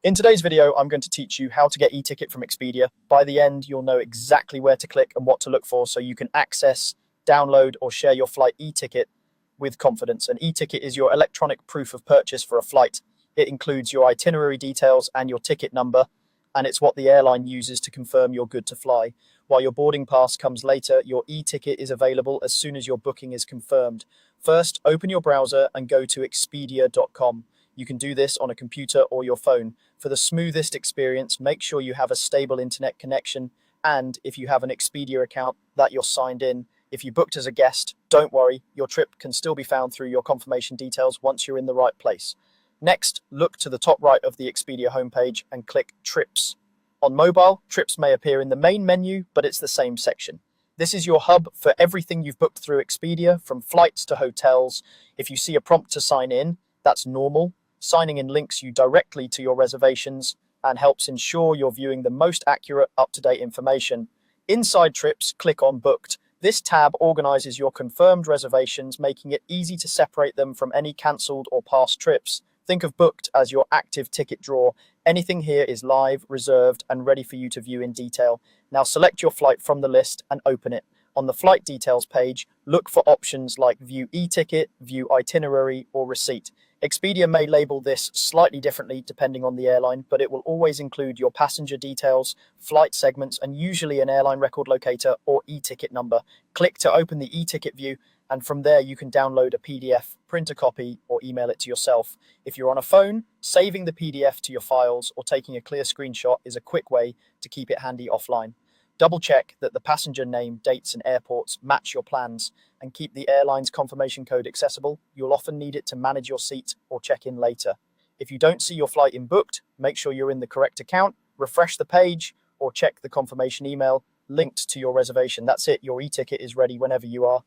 In today's video, I'm going to teach you how to get e-ticket from Expedia. By the end, you'll know exactly where to click and what to look for so you can access, download, or share your flight e-ticket with confidence. An e-ticket is your electronic proof of purchase for a flight. It includes your itinerary details and your ticket number, and it's what the airline uses to confirm you're good to fly. While your boarding pass comes later, your e-ticket is available as soon as your booking is confirmed. First, open your browser and go to expedia.com. You can do this on a computer or your phone. For the smoothest experience, make sure you have a stable internet connection, and if you have an Expedia account, that you're signed in. If you booked as a guest, don't worry, your trip can still be found through your confirmation details once you're in the right place. Next, look to the top right of the Expedia homepage and click Trips. On mobile, Trips may appear in the main menu, but it's the same section. This is your hub for everything you've booked through Expedia, from flights to hotels. If you see a prompt to sign in, that's normal. Signing in links you directly to your reservations and helps ensure you're viewing the most accurate, up-to-date information. Inside Trips, click on Booked. This tab organizes your confirmed reservations, making it easy to separate them from any cancelled or past trips. Think of Booked as your active ticket drawer. Anything here is live, reserved, and ready for you to view in detail. Now select your flight from the list and open it. On the flight details page, look for options like View e-ticket, View itinerary, or Receipt. Expedia may label this slightly differently depending on the airline, but it will always include your passenger details, flight segments, and usually an airline record locator or e-ticket number. Click to open the e-ticket view, and from there you can download a PDF, print a copy, or email it to yourself. If you're on a phone, saving the PDF to your files or taking a clear screenshot is a quick way to keep it handy offline. Double check that the passenger name, dates, and airports match your plans, and keep the airline's confirmation code accessible. You'll often need it to manage your seat or check in later. If you don't see your flight in Booked, make sure you're in the correct account, refresh the page, or check the confirmation email linked to your reservation. That's it, your e-ticket is ready whenever you are.